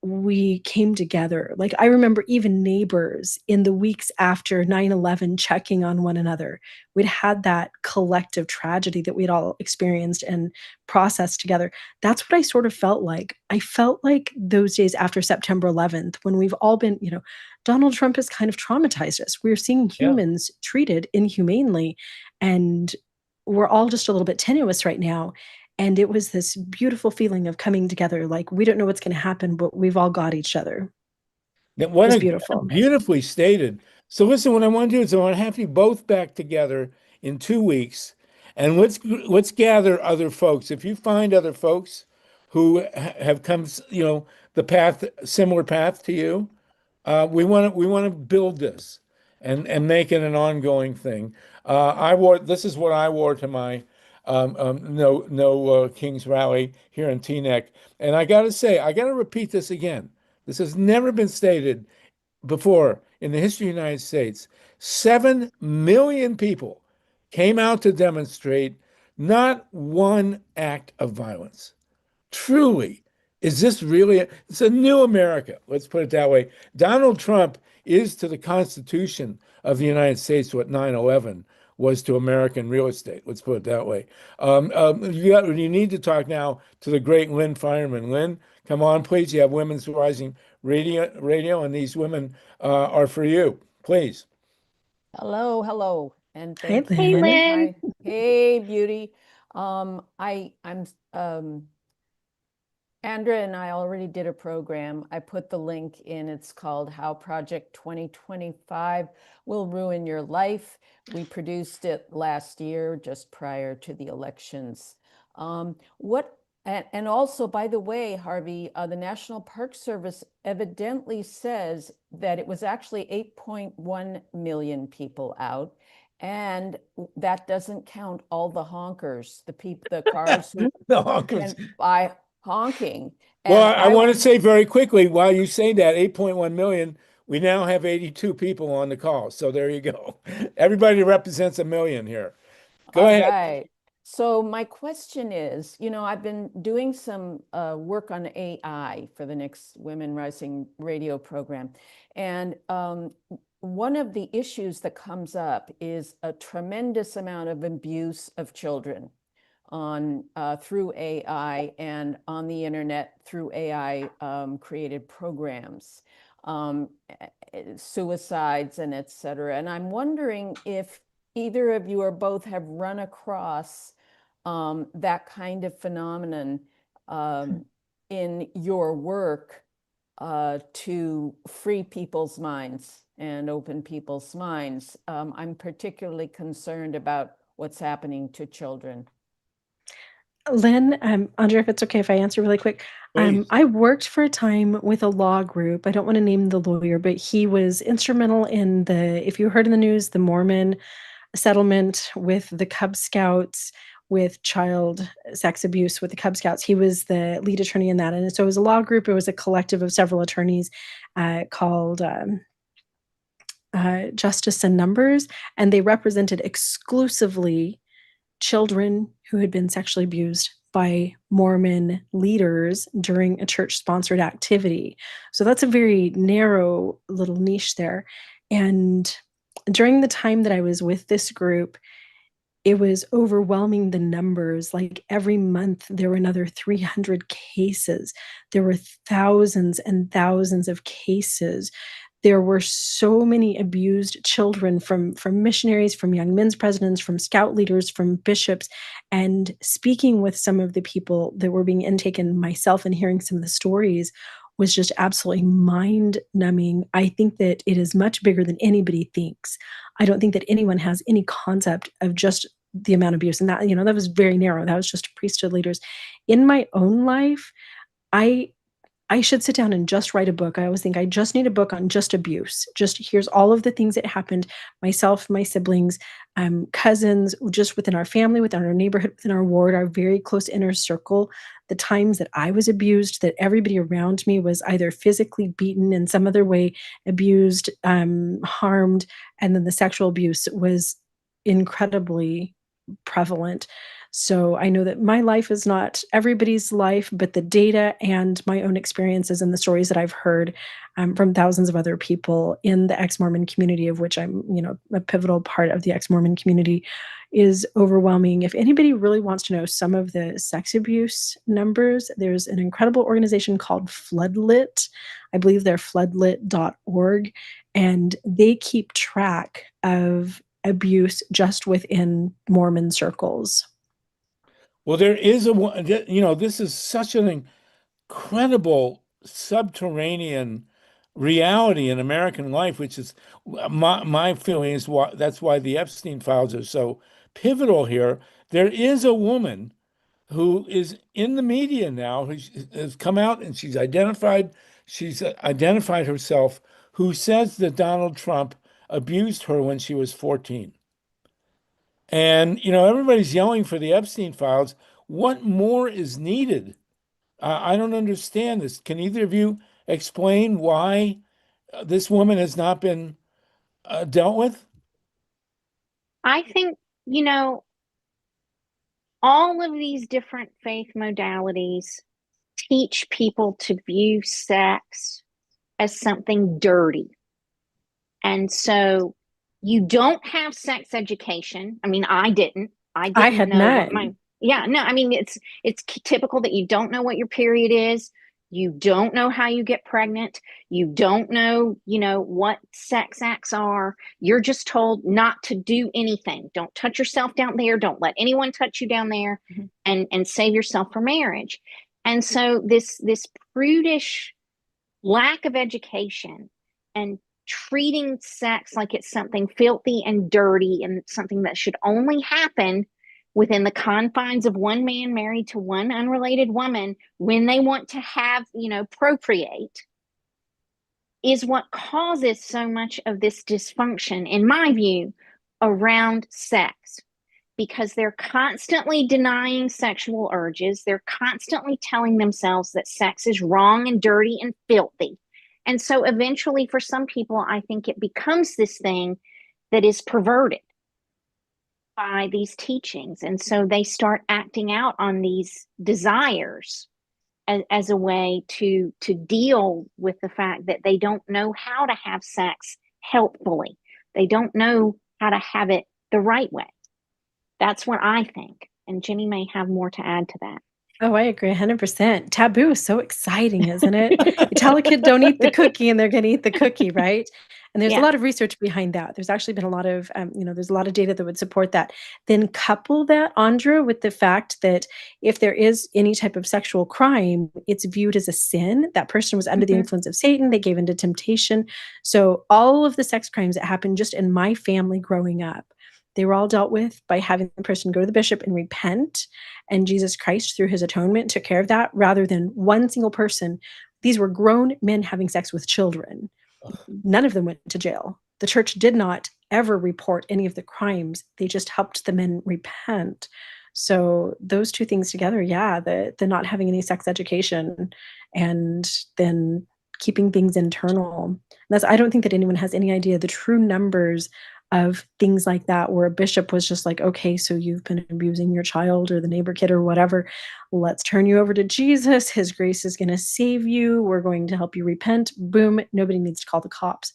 we came together. Like, I remember even neighbors in the weeks after 9/11 checking on one another. We'd had that collective tragedy that we'd all experienced and processed together. That's what I sort of felt like. I felt like those days after September 11th, when we've all been, Donald Trump has kind of traumatized us. We're seeing humans treated inhumanely, and we're all just a little bit tenuous right now. And it was this beautiful feeling of coming together, like, we don't know what's gonna happen, but we've all got each other. It was beautiful. Beautifully stated. So listen, what I want to do is I want to have you both back together in 2 weeks, and let's gather other folks. If you find other folks who have come, the path, similar path to you, we want to build this and make it an ongoing thing. This is what I wore to my Kings rally here in Teaneck, and I got to repeat this again. This has never been stated before in the history of the United States. 7 million people came out to demonstrate, not one act of violence. Truly, is this really? It's a new America. Let's put it that way. Donald Trump is to the Constitution of the United States what 9/11 was to American real estate. Let's put it that way. You need to talk now to the great Lynn Fireman. Lynn, come on, please. You have Women's Rising Radio, and these women are for you. Please. Hello, and Hi, thank you. Hey, Lynn. Lynn. Hey, beauty. Andrea and I already did a program. I put the link in. It's called How Project 2025 Will Ruin Your Life. We produced it last year, just prior to the elections. And also, by the way, Harvey, the National Park Service evidently says that it was actually 8.1 million people out. And that doesn't count all the honkers, the cars who The honkers. can buy honking. Well, And I want to say very quickly, while you say that 8.1 million, we now have 82 people on the call. So there you go. Everybody represents a million here. Go ahead. Right. So my question is, I've been doing some work on AI for the next Women Rising radio program. And one of the issues that comes up is a tremendous amount of abuse of children through AI and on the internet through AI created programs, suicides and et cetera. And I'm wondering if either of you or both have run across that kind of phenomenon in your work to free people's minds and open people's minds. I'm particularly concerned about what's happening to children. Lynn, Andrea, if it's okay if I answer really quick. Please. I worked for a time with a law group. I don't want to name the lawyer, but he was instrumental in if you heard in the news, the Mormon settlement with the Cub Scouts, with child sex abuse with the Cub Scouts. He was the lead attorney in that. And so it was a law group. It was a collective of several attorneys called Justice in Numbers. And they represented exclusively children who had been sexually abused by Mormon leaders during a church-sponsored activity. So that's a very narrow little niche there. And during the time that I was with this group, it was overwhelming, the numbers. Like every month, there were another 300 cases. There were thousands and thousands of cases. There were so many abused children from missionaries, from young men's presidents, from scout leaders, from bishops. And speaking with some of the people that were being intaken, myself, and hearing some of the stories was just absolutely mind-numbing. I think that it is much bigger than anybody thinks. I don't think that anyone has any concept of just the amount of abuse. And that, that was very narrow. That was just priesthood leaders. In my own life, I should sit down and just write a book. I always think I just need a book on just abuse. Just here's all of the things that happened, myself, my siblings, cousins, just within our family, within our neighborhood, within our ward, our very close inner circle, the times that I was abused, that everybody around me was either physically beaten in some other way, abused, harmed, and then the sexual abuse was incredibly prevalent. So I know that my life is not everybody's life, but the data and my own experiences and the stories that I've heard from thousands of other people in the ex-Mormon community, of which I'm, a pivotal part of the ex-Mormon community, is overwhelming. If anybody really wants to know some of the sex abuse numbers, there's an incredible organization called Floodlit. I believe they're floodlit.org, and they keep track of abuse just within Mormon circles. Well, there is this is such an incredible subterranean reality in American life, which is my feeling is that's why the Epstein files are so pivotal here. There is a woman who is in the media now, who has come out and she's identified herself, who says that Donald Trump abused her when she was 14. And, everybody's yelling for the Epstein files. What more is needed? I don't understand this. Can either of you explain why this woman has not been dealt with? I think, all of these different faith modalities teach people to view sex as something dirty. And so you don't have sex education. I mean, I didn't had know none. what it's typical that you don't know what your period is. You don't know how you get pregnant. You don't know, what sex acts are. You're just told not to do anything. Don't touch yourself down there. Don't let anyone touch you down there, and save yourself for marriage. And so this prudish lack of education and treating sex like it's something filthy and dirty and something that should only happen within the confines of one man married to one unrelated woman when they want to have, procreate, is what causes so much of this dysfunction, in my view, around sex. Because they're constantly denying sexual urges. They're constantly telling themselves that sex is wrong and dirty and filthy. And so eventually, for some people, I think it becomes this thing that is perverted by these teachings. And so they start acting out on these desires as a way to deal with the fact that they don't know how to have sex helpfully. They don't know how to have it the right way. That's what I think. And Jenny may have more to add to that. Oh, I agree 100%. Taboo is so exciting, isn't it? You tell a kid don't eat the cookie and they're going to eat the cookie, right? And there's a lot of research behind that. There's actually been a lot of, there's a lot of data that would support that. Then couple that, Andra, with the fact that if there is any type of sexual crime, it's viewed as a sin. That person was under the influence of Satan. They gave into temptation. So all of the sex crimes that happened just in my family growing up, They were all dealt with by having the person go to the bishop and repent, and Jesus Christ, through his atonement, took care of that, rather than one single person. These were grown men having sex with children. None of them went to jail. The church did not ever report any of the crimes. They just helped the men repent. So those two things together, yeah, the not having any sex education and then keeping things internal. I don't think that anyone has any idea the true numbers of things like that, where a bishop was just like, okay, so you've been abusing your child or the neighbor kid or whatever. Let's turn you over to Jesus. His grace is going to save you. We're going to help you repent. Boom. Nobody needs to call the cops.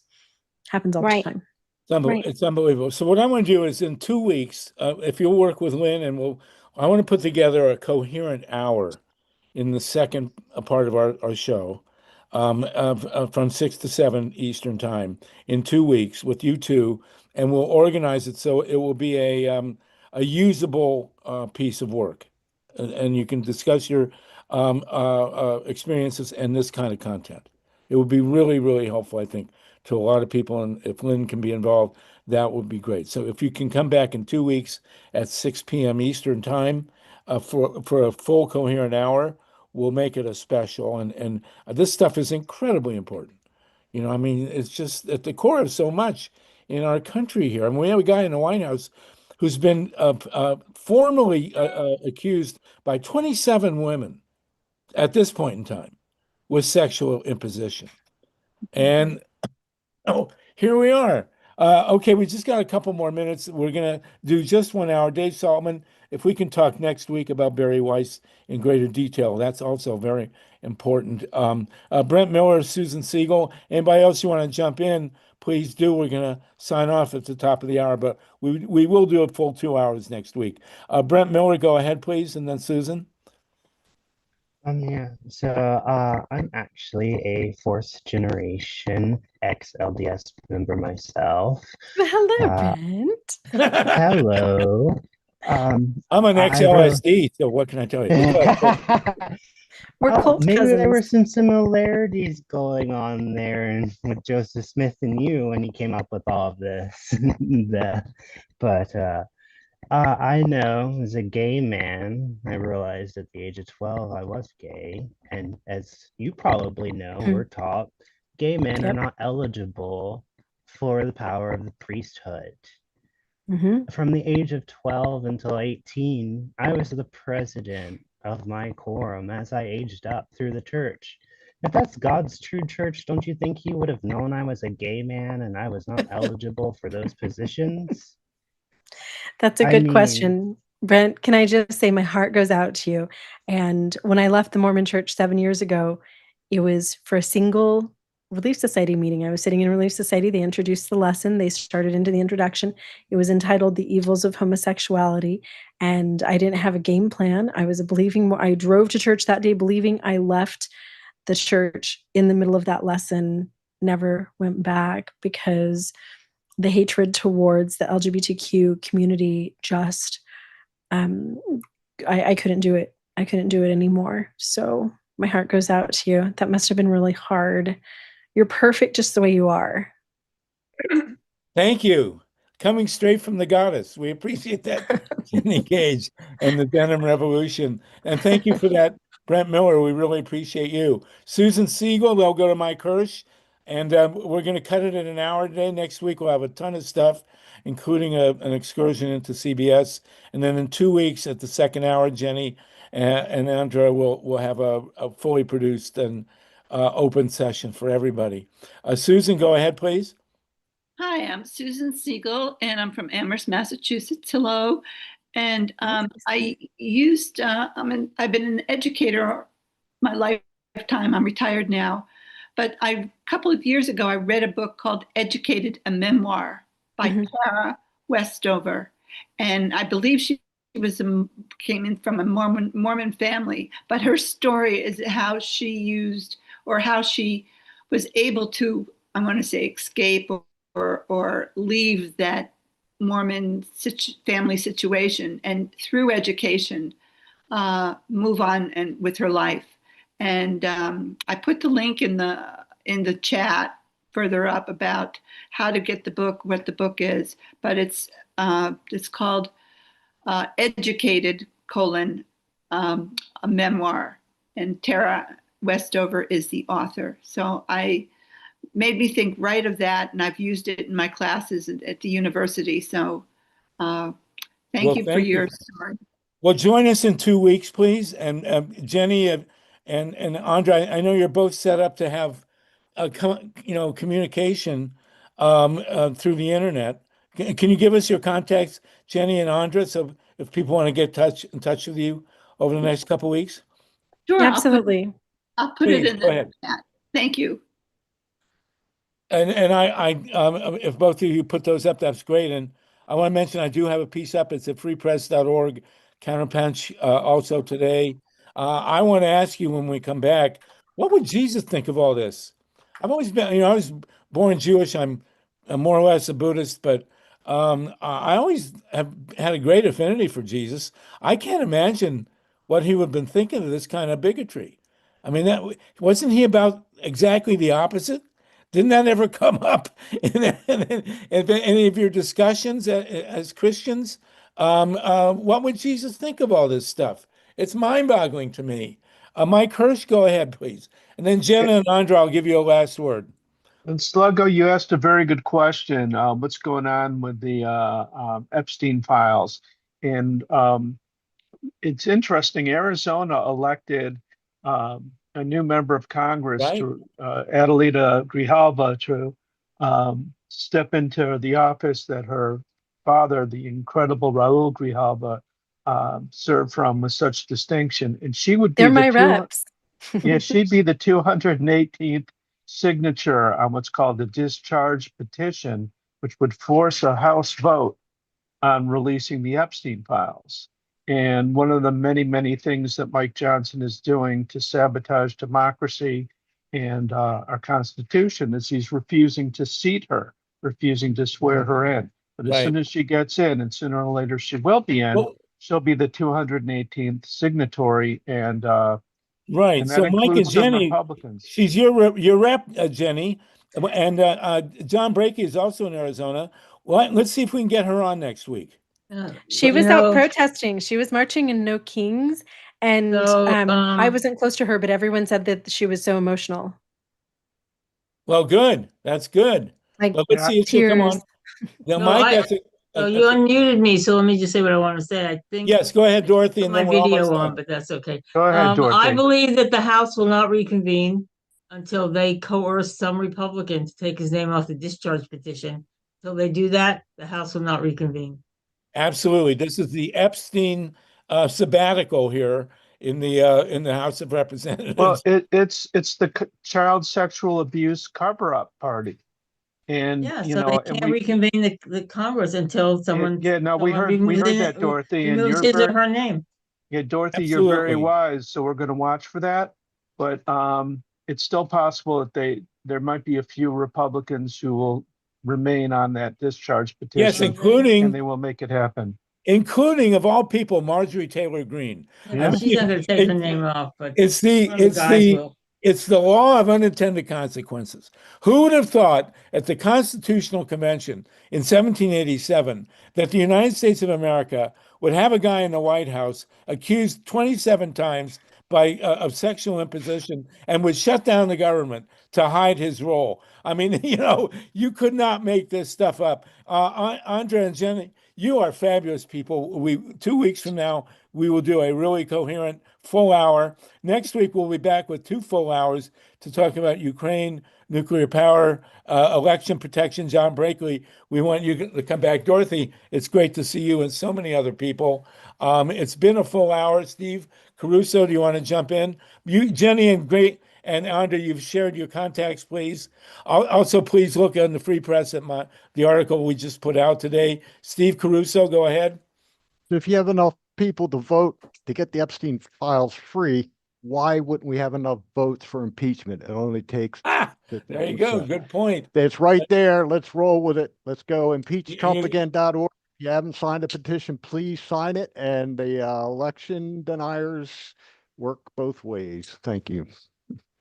Happens all the time. It's unbelievable. So what I want to do is in 2 weeks, if you'll work with Lynn, and I want to put together a coherent hour in the second part of our show, from 6 to 7 Eastern time in 2 weeks with you two, and we'll organize it so it will be a usable piece of work, and you can discuss your experiences and this kind of content. It would be really, really helpful, I think, to a lot of people, and if Lynn can be involved, that would be great. So if you can come back in 2 weeks at 6 p.m. Eastern time for a full coherent hour, we'll make it a special. And this stuff is incredibly important. You know, I mean, it's just at the core of so much in our country here. I mean, we have a guy in the White House who's been formally accused by 27 women at this point in time with sexual imposition. And oh, here we are. Okay, we just got a couple more minutes. We're going to do just 1 hour. Dave Saltman, if we can talk next week about Barry Weiss in greater detail, that's also very important. Brent Miller, Susan Siegel, anybody else you want to jump in, please do. We're going to sign off at the top of the hour, but we will do a full 2 hours next week. Brent Miller, go ahead, please, and then Susan. Yeah, so I'm actually a fourth generation ex-LDS member myself. Hello, Brent. Hello. I'm an ex-LSD, so what can I tell you? We're cult maybe cousins. there were some similarities going on there and with Joseph Smith and you when he came up with all of this. But I know as a gay man, I realized at the age of 12 I was gay. And as you probably know, we're taught gay men are not eligible for the power of the priesthood. From the age of 12 until 18, I was the president of my quorum as I aged up through the church. If that's God's true church, don't you think he would have known I was a gay man and I was not eligible for those positions? That's a good question. Brent, can I just say my heart goes out to you? And when I left the Mormon church 7 years ago, it was for a single Relief Society meeting. I was sitting in Relief Society. They introduced the lesson. They started into the introduction. It was entitled The Evils of Homosexuality. And I didn't have a game plan. I drove to church that day believing. I left the church in the middle of that lesson, never went back, because the hatred towards the LGBTQ community just, I couldn't do it. I couldn't do it anymore. So my heart goes out to you. That must have been really hard. You're perfect just the way you are. Thank you. Coming straight from the goddess. We appreciate that, Jenny Cage and the Denim Revolution. And thank you for that, Brent Miller. We really appreciate you. Susan Siegel, they'll go to Mike Hirsch. And we're going to cut it in an hour today. Next week, we'll have a ton of stuff, including an excursion into CBS. And then in 2 weeks at the second hour, Jenny and Andrea will have a fully produced and open session for everybody. Susan, go ahead, please. Hi, I'm Susan Siegel, and I'm from Amherst, Massachusetts. Hello. And I've been an educator my lifetime. I'm retired now. But a couple of years ago, I read a book called Educated, a Memoir by Clara Westover. And I believe she came in from a Mormon family. But her story is how she used, or how she was able to, I want to say, escape or leave that Mormon family situation, and through education, move on and with her life. And I put the link in the chat further up about how to get the book, what the book is, but it's called Educated, a memoir, and Tara Westover is the author. So I made me think right of that, and I've used it in my classes at the university. So thank you for your story. Well, join us in 2 weeks, please. And Jenny and Andre, I know you're both set up to have communication through the internet. Can you give us your contacts, Jenny and Andre, so if people want to get in touch with you over the next couple of weeks? Sure, Absolutely. I'll put Please, it in the chat. Thank you. And if both of you put those up, that's great. And I want to mention I do have a piece up. It's at freepress.org, Counterpunch, also today. I want to ask you when we come back, what would Jesus think of all this? I've always been, I was born Jewish. I'm more or less a Buddhist, but I always have had a great affinity for Jesus. I can't imagine what he would have been thinking of this kind of bigotry. I mean, that wasn't he about exactly the opposite? Didn't that ever come up in any of your discussions as Christians? What would Jesus think of all this stuff? It's mind-boggling to me. Mike Hirsch, go ahead, please. And then Jenna and Andra, I'll give you a last word. And Sluggo, you asked a very good question. What's going on with the Epstein files? And it's interesting. Arizona elected a new member of Congress, to Adelita Grijalva, to step into the office that her father, the incredible Raul Grijalva, served from with such distinction. And she would be They're my reps. Yeah, she'd be the 218th signature on what's called the discharge petition, which would force a House vote on releasing the Epstein files. And one of the many, many things that Mike Johnson is doing to sabotage democracy and our Constitution is he's refusing to seat her, refusing to swear her in. But as soon as she gets in, and sooner or later she will be in, she'll be the 218th signatory, and right. and that So Mike and includes some Jenny, Republicans. she's your rep, Jenny, and John Brakey is also in Arizona. Well, let's see if we can get her on next week. She was out protesting. She was marching in NoKings, and I wasn't close to her, but everyone said that she was so emotional. Well, good. That's good. Like, but let's see if she'll come on. Now, Mike, so you unmuted me, so let me just say what I want to say. I think yes, go ahead, Dorothy. put And my then we're video almost on, done. but that's okay. Go ahead, Dorothy. I believe that the House will not reconvene until they coerce some Republican to take his name off the discharge petition. Until they do that, the House will not reconvene. Absolutely. This is the Epstein sabbatical here in the House of Representatives. Well, it's the child sexual abuse cover-up party, and Yeah, you so know, they can't reconvene the Congress until someone. we heard that, Dorothy, and removes his or her name. Yeah, Dorothy, Absolutely. you're very wise, so we're going to watch for that. But it's still possible that there might be a few Republicans who will remain on that discharge petition. Yes, including, and they will make it happen. Including, of all people, Marjorie Taylor Greene. Yeah, she's not going to take her name off, but it's the law of unintended consequences. Who would have thought at the Constitutional Convention in 1787 that the United States of America would have a guy in the White House accused 27 times of sexual imposition and would shut down the government to hide his role? I mean, you could not make this stuff up. Andrea and Jenny, you are fabulous people. 2 weeks from now, we will do a really coherent full hour. Next week, we'll be back with 2 full hours to talk about Ukraine, nuclear power, election protection. John Brakey, we want you to come back. Dorothy, it's great to see you and so many other people. It's been a full hour. Steve Caruso, do you want to jump in? You, Jenny, and Andre, you've shared your contacts, please. Also, please look on the Free Press at the article we just put out today. Steve Caruso, go ahead. If you have enough people to vote to get the Epstein files free, why wouldn't we have enough votes for impeachment? It only takes. There you go. Good point. It's right there. Let's roll with it. Let's go. ImpeachTrumpAgain.org. If you haven't signed a petition, please sign it. And the election deniers work both ways. Thank you.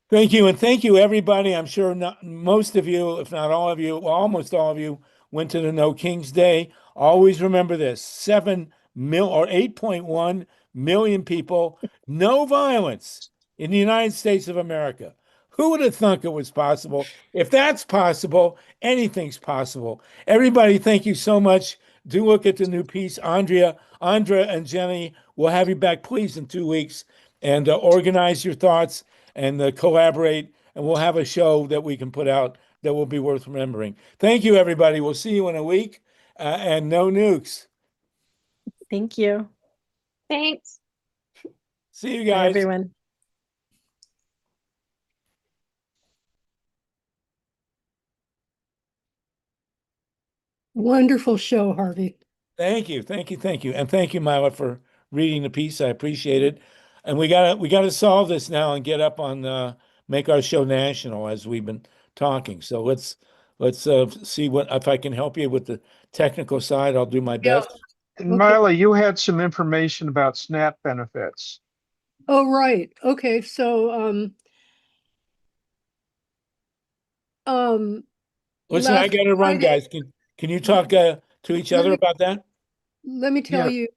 Thank you, and thank you, everybody. I'm sure not most of you, if not all of you, well, almost all of you, went to the No Kings Day. Always remember this: 8.1 million people, no violence in the United States of America. Who would have thunk it was possible? If that's possible, anything's possible. Everybody, thank you so much. Do look at the new piece. Andrea, and Jenny will have you back, please, in 2 weeks, and organize your thoughts and collaborate, and we'll have a show that we can put out that will be worth remembering. Thank you, everybody. We'll see you in a week, and no nukes. Thank you. Thanks. See you Bye, guys. everyone. Wonderful show, Harvey. Thank you, thank you, thank you, and thank you, Myla, for reading the piece. I appreciate it. And we gotta solve this now and get up on make our show national, as we've been talking. So let's see what if I can help you with the technical side. I'll do my best. And Okay. Marla, you had some information about SNAP benefits. Oh, right. Okay. So, Listen, I last gotta run, Friday, guys. Can you talk to each other about that? let me tell Yeah. you,